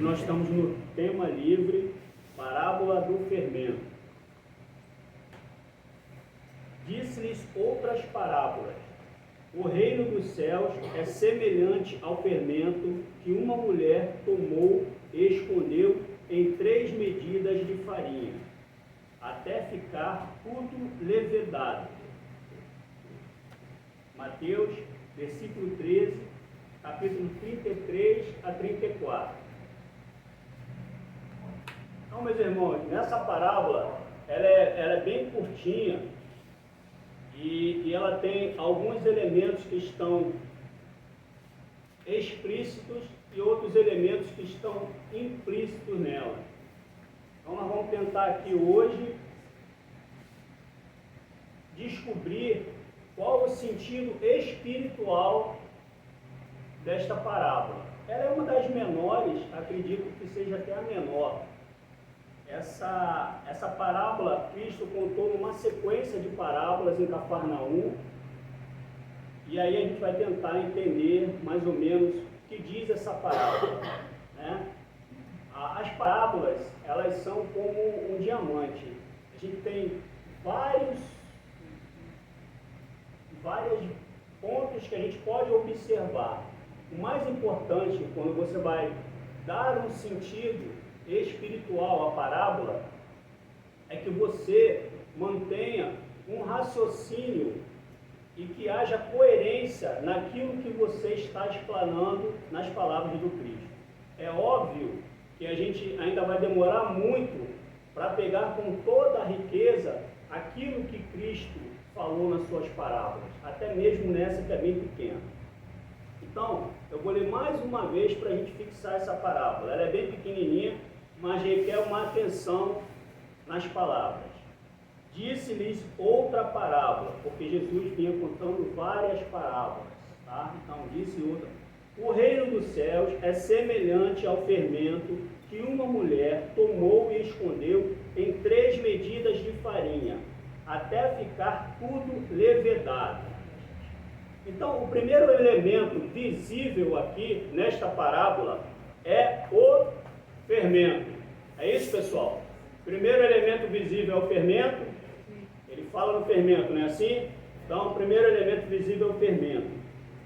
Nós estamos no tema livre, parábola do fermento. Disse-lhes outras parábolas. O reino dos céus é semelhante ao fermento que uma mulher tomou e escondeu em 3 medidas de farinha, até ficar tudo levedado. Mateus, versículo 13, capítulo 33 a 34. Então, meus irmãos, nessa parábola, ela é bem curtinha e ela tem alguns elementos que estão explícitos e outros elementos que estão implícitos nela. Então, nós vamos tentar aqui hoje descobrir qual o sentido espiritual desta parábola. Ela é uma das menores, acredito que seja até a menor. Essa parábola, Cristo contou uma sequência de parábolas em Cafarnaum, e aí a gente vai tentar entender mais ou menos o que diz essa parábola, né? As parábolas, elas são como um diamante. A gente tem vários pontos que a gente pode observar. O mais importante, quando você vai dar um sentido espiritual à parábola, é que você mantenha um raciocínio e que haja coerência naquilo que você está explanando nas palavras do Cristo. É óbvio que a gente ainda vai demorar muito para pegar com toda a riqueza aquilo que Cristo falou nas suas parábolas, até mesmo nessa que é bem pequena. Então, eu vou ler mais uma vez para a gente fixar essa parábola. Ela é bem pequenininha, mas requer uma atenção nas palavras. Disse-lhes outra parábola, porque Jesus vinha contando várias parábolas, tá? Então, disse outra. O reino dos céus é semelhante ao fermento que uma mulher tomou e escondeu em 3 medidas de farinha, até ficar tudo levedado. Então, o primeiro elemento visível aqui nesta parábola é o fermento. É isso, pessoal? O primeiro elemento visível é o fermento. Ele fala no fermento, não é assim? Então, o primeiro elemento visível é o fermento.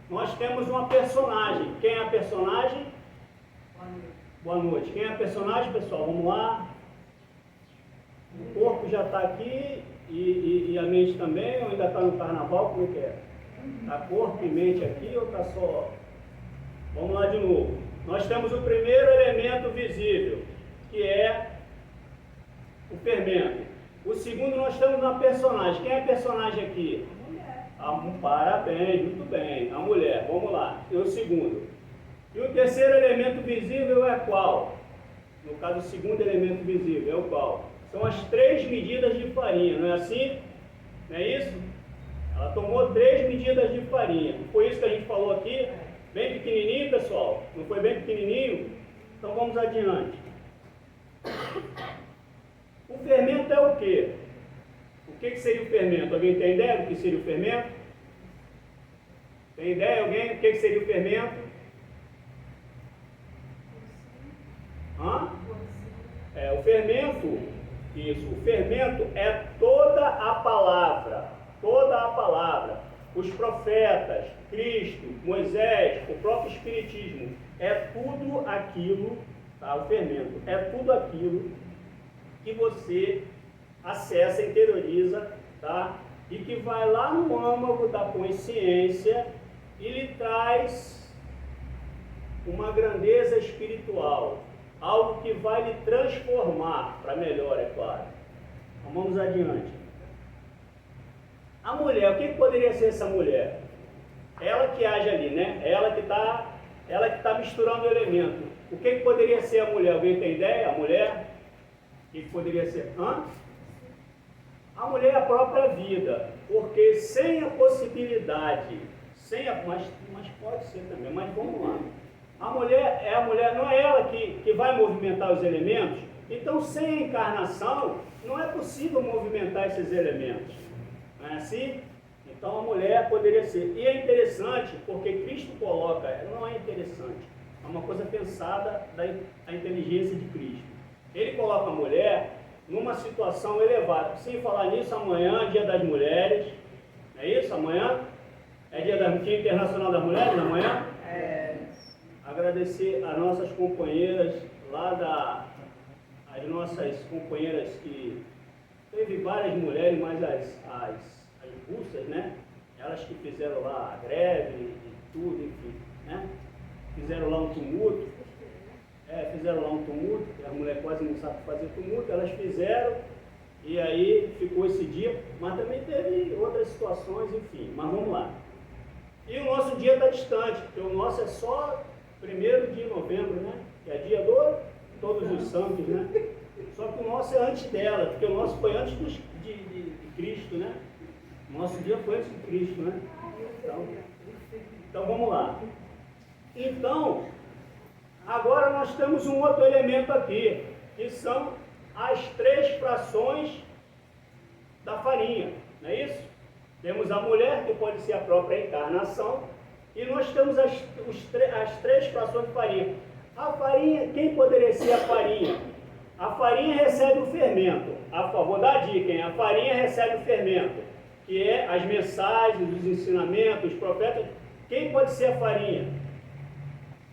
Nós temos uma personagem. Quem é a personagem? Boa noite. Boa noite. Quem é a personagem, pessoal? Vamos lá. O corpo já está aqui e a mente também, ou ainda está no carnaval? Como é que é? Está corpo e mente aqui ou está só? Vamos lá de novo. Nós temos o primeiro elemento visível, que é o fermento. O segundo, nós temos uma personagem. Quem é a personagem aqui? A mulher. Parabéns, muito bem. A mulher, vamos lá. E o segundo. E o terceiro elemento visível é qual? No caso, o segundo elemento visível é o qual? São as 3 medidas de farinha, não é assim? Não é isso? Ela tomou 3 medidas de farinha. Não foi isso que a gente falou aqui? Bem pequenininho, pessoal? Não foi bem pequenininho? Então vamos adiante. O fermento é o quê? O que seria o fermento? Alguém tem ideia do que seria o fermento? Tem ideia alguém do que seria o fermento? O fermento, isso, o fermento é toda a palavra. Os profetas, Cristo, Moisés, o próprio Espiritismo, é tudo aquilo, tá? O fermento é tudo aquilo que você acessa, interioriza, tá? E que vai lá no âmago da consciência e lhe traz uma grandeza espiritual, algo que vai lhe transformar para melhor, é claro. Então, vamos adiante. A mulher, o que poderia ser essa mulher? Ela que age ali, né? Ela que está misturando o elemento. O que poderia ser a mulher? Alguém tem ideia? A mulher? O que poderia ser? A mulher é a própria vida, porque sem a possibilidade, mas pode ser também, mas vamos lá. A mulher, não é ela que vai movimentar os elementos, então sem a encarnação não é possível movimentar esses elementos. Não é assim? Então a mulher poderia ser. E é interessante porque Cristo coloca, não é interessante, é uma coisa pensada da inteligência de Cristo. Ele coloca a mulher numa situação elevada. Sem falar nisso, amanhã é Dia das Mulheres, não é isso? Amanhã é Dia Internacional das Mulheres, amanhã? Agradecer as nossas companheiras lá as nossas companheiras que teve várias mulheres, mas as russas, né? Elas que fizeram lá a greve e tudo, enfim, né? Fizeram lá um tumulto. Fizeram lá um tumulto, a mulher quase não sabe fazer tumulto, elas fizeram, e aí ficou esse dia, mas também teve outras situações, enfim, mas vamos lá. E o nosso dia está distante, porque o nosso é só 1º de novembro, né? Que é dia de todos os santos, né? Só que o nosso é antes dela, porque o nosso foi antes de Cristo, né? O nosso dia foi antes de Cristo, né? Então vamos lá. Então, agora nós temos um outro elemento aqui, que são as 3 frações da farinha, não é isso? Temos a mulher, que pode ser a própria encarnação, e nós temos as 3 frações de farinha. A farinha, quem poderia ser a farinha? A farinha recebe o fermento. Vou dar a dica, hein? A farinha recebe o fermento, que é as mensagens, os ensinamentos, os profetas. Quem pode ser a farinha?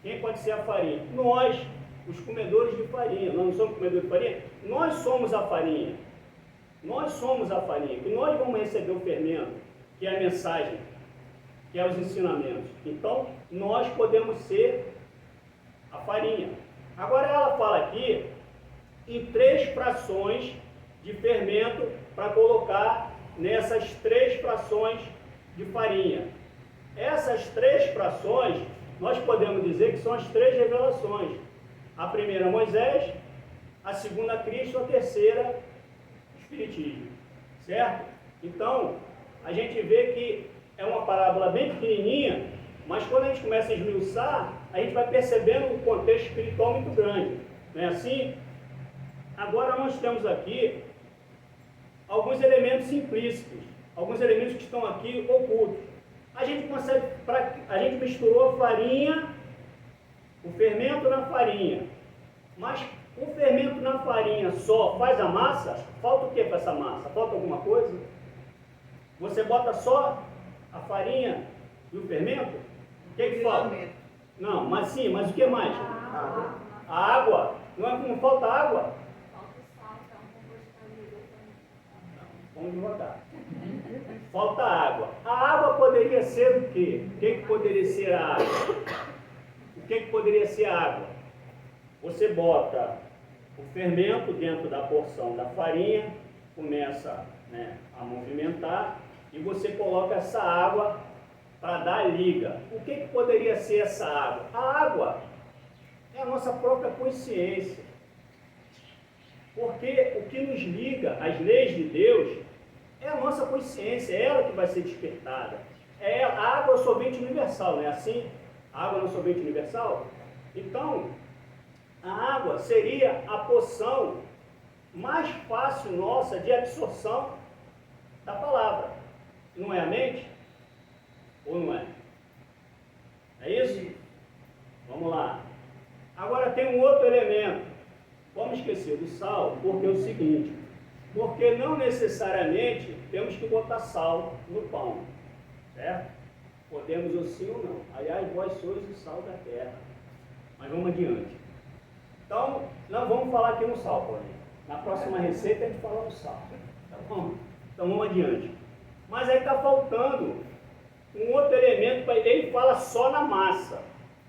Quem pode ser a farinha? Nós, os comedores de farinha. Nós não somos comedores de farinha? Nós somos a farinha. Nós somos a farinha. Que nós vamos receber o fermento, que é a mensagem, que é os ensinamentos. Então, nós podemos ser a farinha. Agora ela fala aqui em 3 frações de fermento para colocar nessas 3 frações de farinha. Essas 3 frações, nós podemos dizer que são as 3 revelações. A primeira, Moisés, a segunda, Cristo, a terceira, Espiritismo. Certo? Então, a gente vê que é uma parábola bem pequenininha, mas quando a gente começa a esmiuçar, a gente vai percebendo um contexto espiritual muito grande. Não é assim? Agora nós temos aqui alguns elementos implícitos, alguns elementos que estão aqui ocultos. A gente misturou a farinha, o fermento na farinha, mas o fermento na farinha só faz a massa? Falta o que para essa massa? Falta alguma coisa? Você bota só a farinha e o fermento? O que falta? Não, mas o que mais? A água. Não falta água? Falta o sal, que é um composto de Vamos devagar. Falta água. A água poderia ser o quê? O que poderia ser a água? O que poderia ser a água? Você bota o fermento dentro da porção da farinha, começa, né, a movimentar e você coloca essa água para dar liga. O que poderia ser essa água? A água é a nossa própria consciência. Porque o que nos liga às leis de Deus é a nossa consciência, é ela que vai ser despertada. A água é o solvente universal, não é assim? A água não é o solvente universal? Então, a água seria a porção mais fácil nossa de absorção da palavra. Não é a mente? Ou não é? É isso? Vamos lá. Agora tem um outro elemento. Vamos esquecer do sal, porque é o seguinte, porque não necessariamente temos que botar sal no pão, certo? Podemos ou sim ou não. Aliás, vós sois o sal da terra. Mas vamos adiante. Então, não vamos falar aqui no sal, Paulinho. Na próxima receita a gente fala no sal. Tá bom? Então vamos adiante. Mas aí está faltando um outro elemento, ele fala só na massa.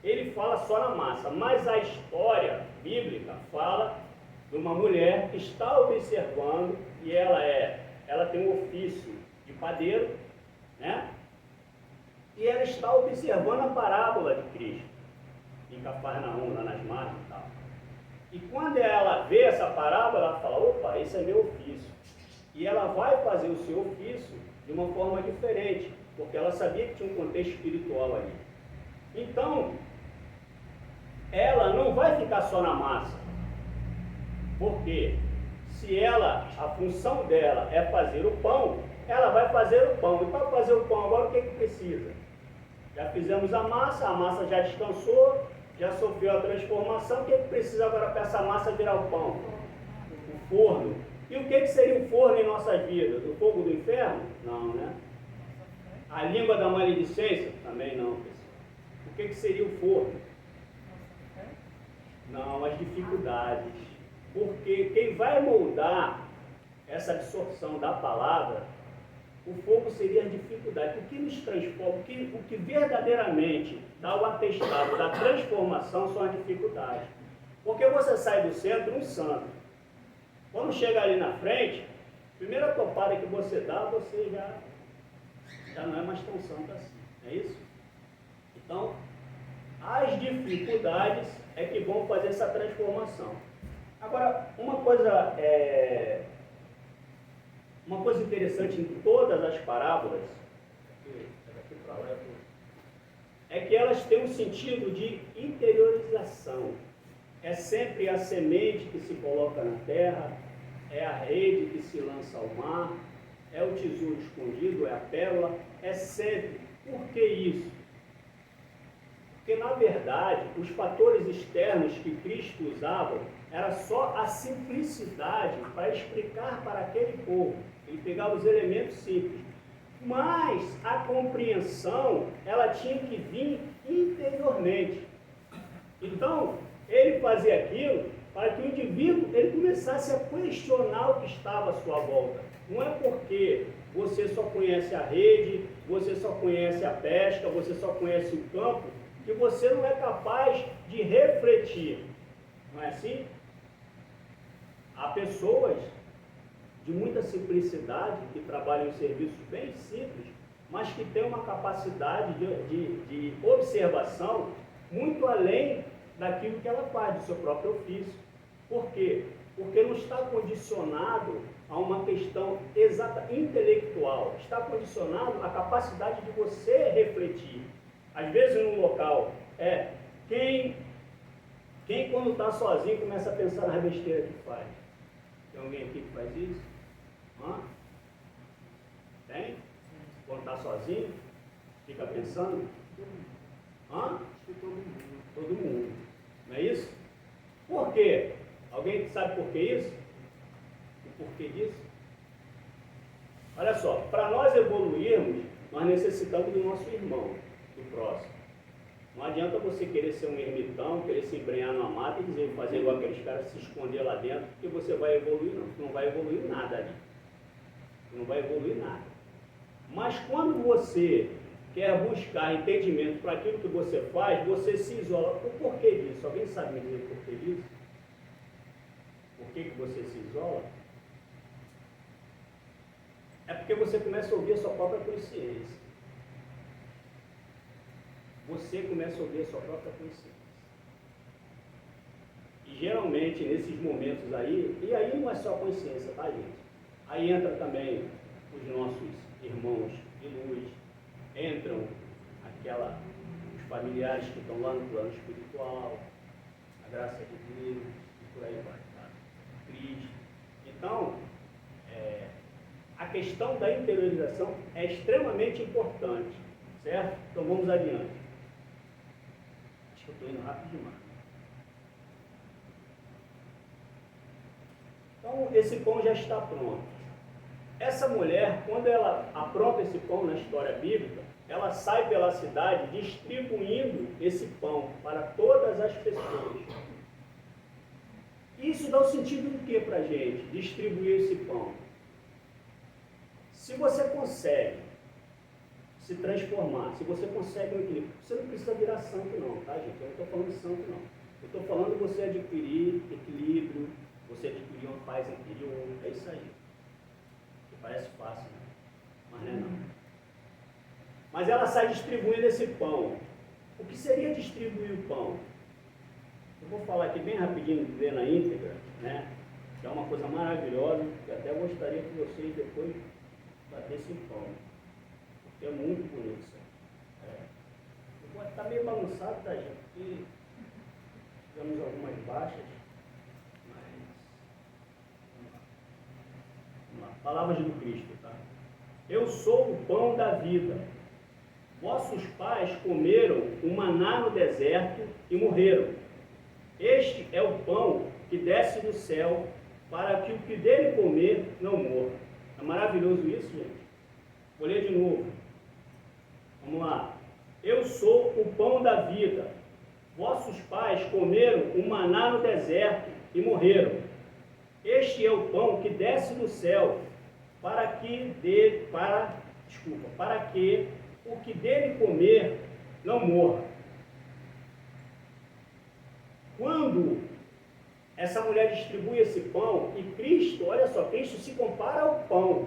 Ele fala só na massa, mas a história bíblica fala de uma mulher que está observando, e ela tem um ofício de padeiro, né? E ela está observando a parábola de Cristo, em Cafarnaum, lá nas margens e tal. E quando ela vê essa parábola, ela fala, opa, esse é meu ofício. E ela vai fazer o seu ofício de uma forma diferente, porque ela sabia que tinha um contexto espiritual ali. Então, ela não vai ficar só na massa, porque se a função dela é fazer o pão, ela vai fazer o pão. E para fazer o pão agora, o que precisa? Já fizemos a massa já descansou, já sofreu a transformação, o que precisa agora para essa massa virar o pão? O forno. E o que seria o forno em nossas vidas? O fogo do inferno? Não, né? A língua da maledicência? Também não, pessoal. O que seria o forno? Não, as dificuldades. Porque quem vai moldar essa absorção da palavra, o fogo seria as dificuldades. O que nos transforma, o que verdadeiramente dá o atestado da transformação são as dificuldades. Porque você sai do centro um santo. Quando chega ali na frente, a primeira topada que você dá, você já não é mais tão santo assim. É isso? Então, as dificuldades é que vão fazer essa transformação. Agora, uma coisa interessante em todas as parábolas é que elas têm um sentido de interiorização. É sempre a semente que se coloca na terra, é a rede que se lança ao mar, é o tesouro escondido, é a pérola, é sempre. Por que isso? Porque, na verdade, os fatores externos que Cristo usava era só a simplicidade para explicar para aquele povo. Ele pegava os elementos simples. Mas a compreensão, ela tinha que vir interiormente. Então, ele fazia aquilo para que o indivíduo ele começasse a questionar o que estava à sua volta. Não é porque você só conhece a rede, você só conhece a pesca, você só conhece o campo, que você não é capaz de refletir. Não é assim? Há pessoas de muita simplicidade que trabalham em serviços bem simples, mas que têm uma capacidade de observação muito além daquilo que ela faz, do seu próprio ofício. Por quê? Porque não está condicionado a uma questão exata intelectual, está condicionado à capacidade de você refletir. Às vezes num local, quem quando está sozinho começa a pensar na besteira que faz. Tem alguém aqui que faz isso? Tem? Quando está sozinho, fica pensando? Todo mundo. Não é isso? Por quê? Alguém sabe por que isso? O porquê disso? Olha só, para nós evoluirmos, nós necessitamos do nosso irmão, do próximo. Não adianta você querer ser um ermitão, querer se embrenhar numa mata e dizer, fazer igual aqueles caras, se esconder lá dentro, que você vai evoluir, não. Você não vai evoluir nada ali. Você não vai evoluir nada. Mas quando você quer buscar entendimento para aquilo que você faz, você se isola. O porquê disso? Alguém sabe me dizer o porquê disso? Por que você se isola? É porque você começa a ouvir a sua própria consciência. Você começa a ouvir a sua própria consciência. E geralmente nesses momentos aí, e aí não é só consciência, tá, gente? Aí entra também os nossos irmãos de luz, entram os familiares que estão lá no plano espiritual, a graça de Deus, e por aí vai, tá? Cristo. Então, a questão da interiorização é extremamente importante, certo? Então vamos adiante. Acho que eu estou indo rápido demais. Então, esse pão já está pronto. Essa mulher, quando ela apronta esse pão na história bíblica, ela sai pela cidade distribuindo esse pão para todas as pessoas. Isso dá o sentido do que para a gente? Distribuir esse pão. Se você consegue se transformar, se você consegue um equilíbrio, você não precisa virar santo não, tá, gente? Eu não estou falando de santo não. Eu estou falando de você adquirir equilíbrio, você adquirir uma paz interior, é isso aí. Que parece fácil, né? Mas não é não. Mas ela sai distribuindo esse pão. O que seria distribuir o pão? Eu vou falar aqui bem rapidinho, ver na íntegra, né? Que é uma coisa maravilhosa, que até gostaria que vocês depois batessem pão. Porque é muito bonito isso aí. Eu vou estar meio balançado, tá, gente? Porque tivemos algumas baixas, mas vamos lá. Palavras do Cristo, tá? Eu sou o pão da vida. vossos pais comeram o maná no deserto e morreram. Este é o pão que desce do céu, para que o que dele comer não morra. É maravilhoso isso, gente. Vou ler de novo. Vamos lá. Eu sou o pão da vida. Vossos pais comeram o maná no deserto e morreram. Este é o pão que desce do céu, para que o que dele comer não morra. Quando essa mulher distribui esse pão, e Cristo, olha só, Cristo se compara ao pão.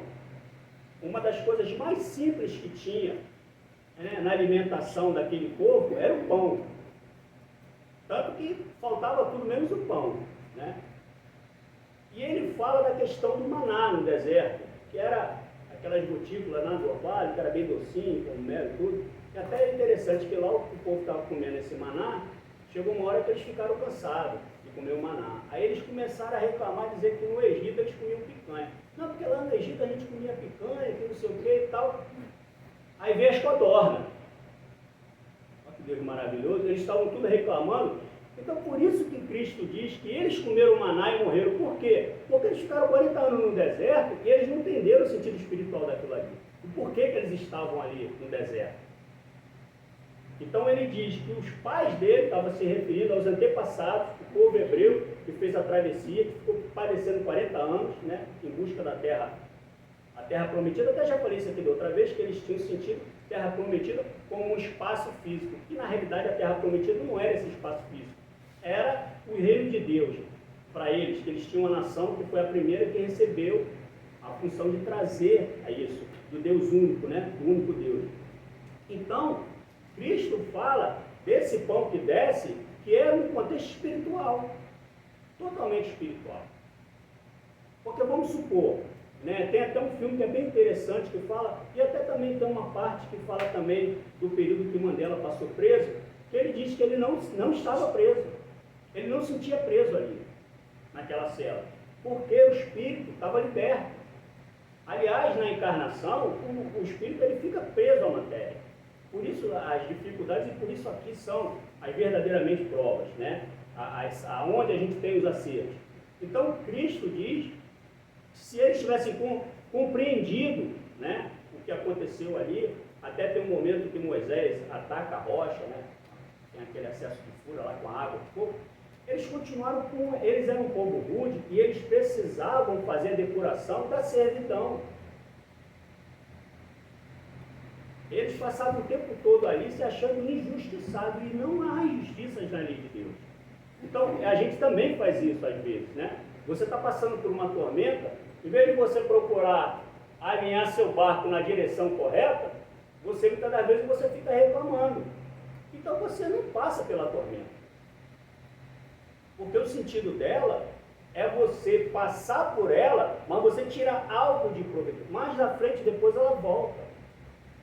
Uma das coisas mais simples que tinha, né, na alimentação daquele povo era o pão. Tanto que faltava tudo menos o pão, né? E ele fala da questão do maná no deserto, que era aquelas gotículas lá do orvalho, que era bem docinho, com mel e tudo. E até é interessante que lá o povo estava comendo esse maná, chegou uma hora que eles ficaram cansados de comer o maná. Aí eles começaram a reclamar, dizer que no Egito eles comiam picanha. Não, porque lá no Egito a gente comia picanha, que não sei o que e tal. Aí veio as codornas. Olha que Deus maravilhoso, eles estavam tudo reclamando. Então, por isso que Cristo diz que eles comeram maná e morreram. Por quê? Porque eles ficaram 40 anos no deserto e eles não entenderam o sentido espiritual daquilo ali. E por que que eles estavam ali no deserto? Então, ele diz que os pais dele estavam se referindo aos antepassados, o povo hebreu que fez a travessia, que ficou padecendo 40 anos, né, em busca da terra, a terra prometida. Até já falei isso aqui da outra vez, que eles tinham sentido terra prometida como um espaço físico. E, na realidade, a terra prometida não era esse espaço físico. Era o reino de Deus para eles, que eles tinham uma nação que foi a primeira que recebeu a função de trazer a isso, do Deus único, né? Do único Deus. Então, Cristo fala desse pão que desce, que é um contexto espiritual, totalmente espiritual. Porque vamos supor, né, tem até um filme que é bem interessante que fala, e até também tem uma parte que fala também do período que Mandela passou preso, que ele diz que ele não estava preso. Ele não se sentia preso ali, naquela cela, porque o espírito estava liberto. Aliás, na encarnação, o espírito ele fica preso à matéria. Por isso as dificuldades, e por isso aqui são as verdadeiramente provas, né? Aonde a gente tem os acertos. Então, Cristo diz que se eles tivessem compreendido, né, o que aconteceu ali, até tem um momento que Moisés ataca a rocha, né? Tem aquele acesso de fura lá com a água, fogo. Eles continuaram eles eram um povo rude e eles precisavam fazer a depuração da servidão. Eles passavam o tempo todo ali se achando injustiçados, e não há injustiças na lei de Deus. Então, a gente também faz isso às vezes, né? Você está passando por uma tormenta, em vez de você procurar alinhar seu barco na direção correta, muitas das vezes você fica reclamando. Então você não passa pela tormenta. Porque o sentido dela é você passar por ela, mas você tira algo de proveito. Mais na frente, depois ela volta.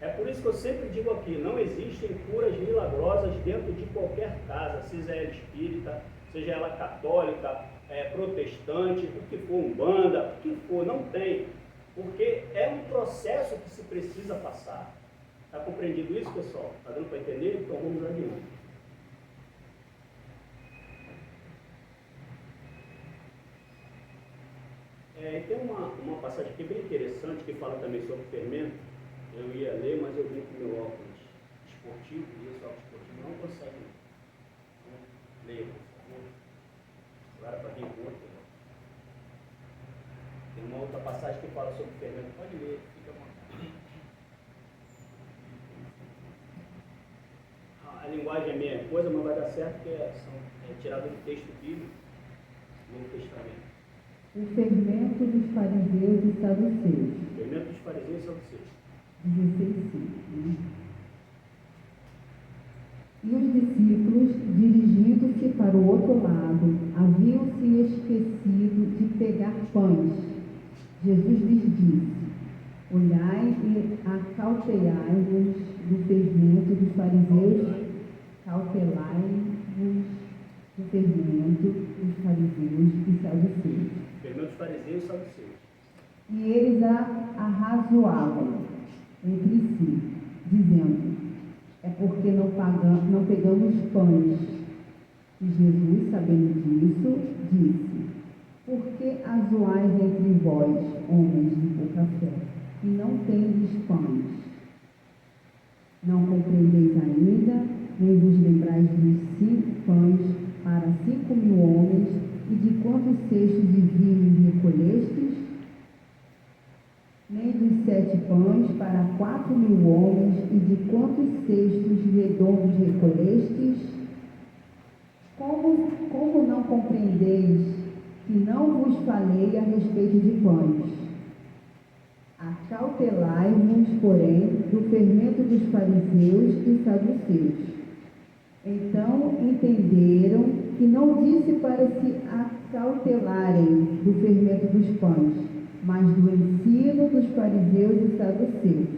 É por isso que eu sempre digo aqui, não existem curas milagrosas dentro de qualquer casa, seja ela espírita, seja ela católica, protestante, o que for, umbanda, o que for, não tem. Porque é um processo que se precisa passar. Está compreendido isso, pessoal? Está dando para entender? Então vamos adiante. Tem uma passagem aqui bem interessante que fala também sobre fermento. Eu ia ler, mas eu vim com meu óculos esportivo, e esse óculos esportivo não consegue ler, por favor. Agora para vir com outro. Tem uma outra passagem que fala sobre fermento. Pode ler, fica à vontade. A linguagem é meia coisa, mas vai dar certo, porque é tirado do texto bíblico, do Novo Testamento. O fermento dos fariseus e saduceus. Fermento dos fariseus e saduceus. 16:5. E os discípulos, dirigindo-se para o outro lado, haviam-se esquecido de pegar pães. Jesus lhes disse: olhai e acautelai-vos do fermento dos fariseus, cautelai-vos do fermento dos fariseus e saduceus. Fermento dos fariseus e saduceus. E eles arrazoavam entre si, dizendo: é porque não pegamos pães. E Jesus, sabendo disso, disse: Por que azoais entre vós, homens de pouca fé, e não tendes pães? Não compreendeis ainda, nem vos lembrais dos 5 pães para 5.000 homens, e de quantos cestos de vinho recolhestes? Nem dos 7 pães para 4.000 homens, e de quantos cestos redondos recolhestes? Como não compreendeis que não vos falei a respeito de pães? Acautelai-vos, porém, do fermento dos fariseus e saduceus. Então entenderam que não disse para se acautelarem do fermento dos pães, mas do ensino dos fariseus e saduceus.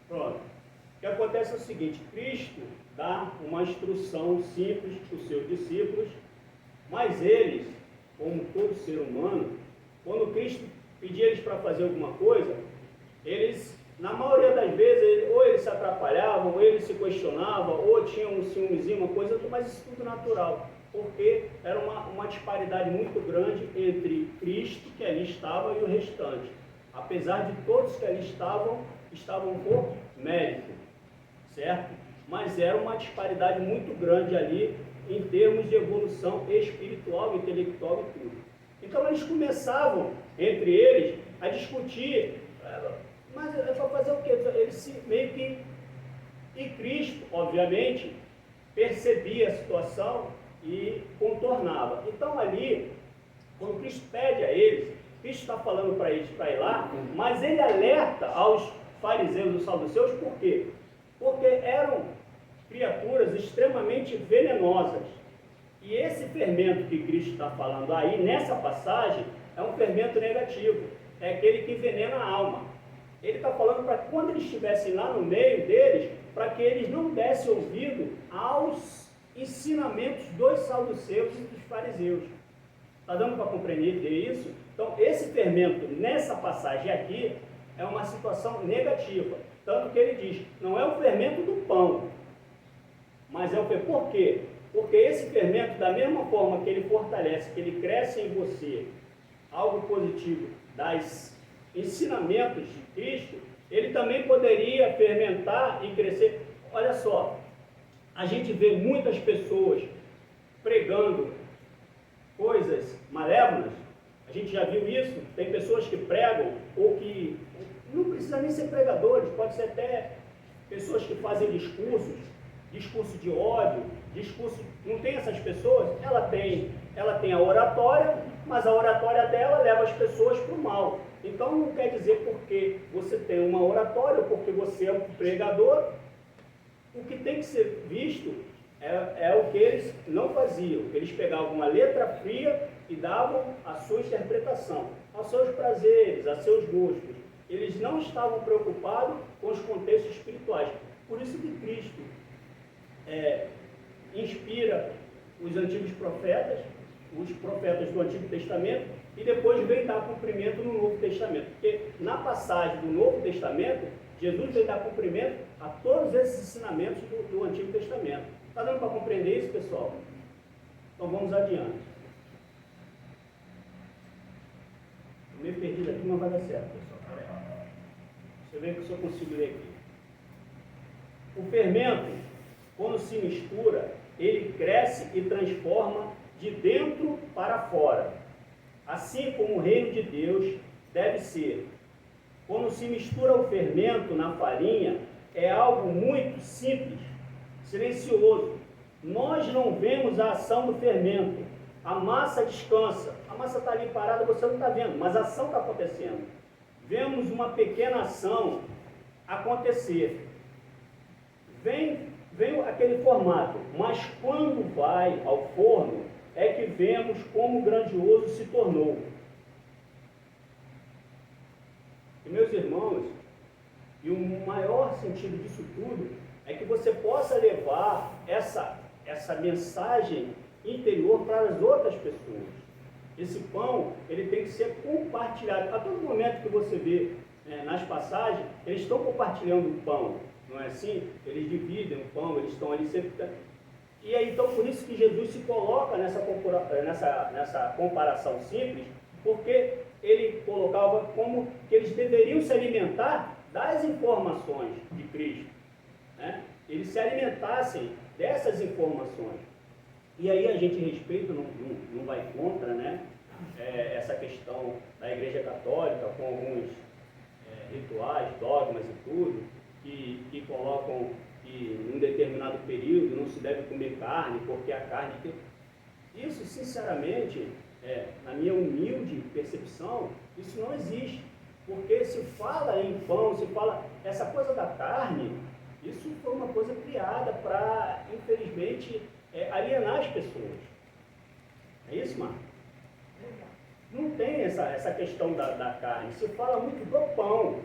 Pronto. O que acontece é o seguinte: Cristo dá uma instrução simples para os seus discípulos, mas eles, como todo ser humano, quando Cristo pedia eles para fazer alguma coisa, eles, na maioria das vezes, ou eles se atrapalhavam, ou eles se questionavam, ou tinham um ciúmezinho, uma coisa, mas isso tudo natural, porque era uma disparidade muito grande entre Cristo, que ali estava, e o restante. Apesar de todos que ali estavam por mérito, certo? Mas era uma disparidade muito grande ali, em termos de evolução espiritual, intelectual e tudo. Então eles começavam, entre eles, a discutir, mas é para fazer o quê? Eles meio que... E Cristo, obviamente, percebia a situação e contornava. Então ali, quando Cristo pede a eles, Cristo está falando para eles para ir lá, mas ele alerta aos fariseus e saduceus, por quê? Porque eram criaturas extremamente venenosas. E esse fermento que Cristo está falando aí, nessa passagem, é um fermento negativo. É aquele que envenena a alma. Ele está falando para quando eles estivessem lá no meio deles, para que eles não dessem ouvido aos ensinamentos dos saduceus e dos fariseus. Está dando para compreender isso? Então, esse fermento, nessa passagem aqui, é uma situação negativa. Tanto que ele diz, não é o fermento do pão, mas é o fermento. Por quê? Porque esse fermento, da mesma forma que ele fortalece, que ele cresce em você, algo positivo, das ensinamentos de Cristo, ele também poderia fermentar e crescer. Olha só, a gente vê muitas pessoas pregando coisas malévolas, a gente já viu isso, tem pessoas que pregam, ou que não precisa nem ser pregadores, pode ser até pessoas que fazem discurso de ódio, não tem essas pessoas? Ela tem a oratória, mas a oratória dela leva as pessoas para o mal. Então não quer dizer porque você tem uma oratória, ou porque você é um pregador, o que tem que ser visto é o que eles não faziam. Eles pegavam uma letra fria e davam a sua interpretação, aos seus prazeres, a seus gostos. Eles não estavam preocupados com os contextos espirituais. Por isso que Cristo inspira os antigos profetas, os profetas do Antigo Testamento, e depois vem dar cumprimento no Novo Testamento. Porque na passagem do Novo Testamento, Jesus vem dar cumprimento a todos esses ensinamentos do Antigo Testamento. Está dando para compreender isso, pessoal? Então vamos adiante. Estou meio perdido aqui, mas vai dar certo, pessoal. Deixa eu ver se eu consigo ler aqui. O fermento, quando se mistura, ele cresce e transforma de dentro para fora. Assim como o reino de Deus deve ser. Quando se mistura o fermento na farinha, é algo muito simples, silencioso. Nós não vemos a ação do fermento. A massa descansa. A massa está ali parada, você não está vendo, mas a ação está acontecendo. Vemos uma pequena ação acontecer. Vem aquele formato, mas quando vai ao forno, é que vemos como grandioso se tornou. E meus irmãos, e o maior sentido disso tudo é que você possa levar essa mensagem interior para as outras pessoas. Esse pão, ele tem que ser compartilhado. A todo momento que você vê nas passagens, eles estão compartilhando o pão, não é assim? Eles dividem o pão, eles estão ali sempre. E aí, então, por isso que Jesus se coloca nessa comparação simples, porque ele colocava como que eles deveriam se alimentar das informações de Cristo, né? Eles se alimentassem dessas informações. E aí a gente respeita, não vai contra, né? Essa questão da Igreja Católica, com alguns rituais, dogmas e tudo, que colocam que em um determinado período não se deve comer carne, porque a carne... Isso, sinceramente, na minha humilde percepção, isso não existe. Porque se fala em pão, se fala... Essa coisa da carne, isso foi uma coisa criada para, infelizmente, alienar as pessoas. É isso, Marcos? Não tem essa questão da carne. Se fala muito do pão.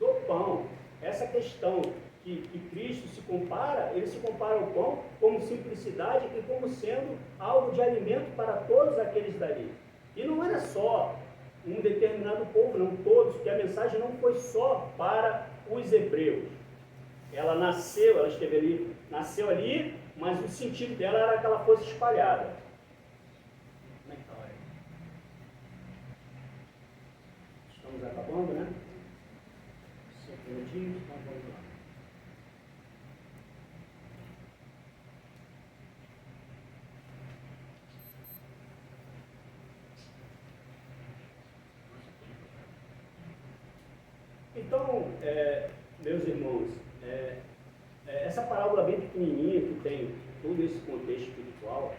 Do pão. Essa questão que Cristo se compara, ele se compara ao pão como simplicidade e como sendo algo de alimento para todos aqueles dali. E não era só um determinado povo, não todos, porque a mensagem não foi só para os hebreus. Ela nasceu, ela esteve ali, nasceu ali, mas o sentido dela era que ela fosse espalhada. Como é que está aí? Estamos acabando, né? 5 minutinhos, então vamos lá. Então, meus irmãos, essa parábola bem pequenininha que tem todo esse contexto espiritual,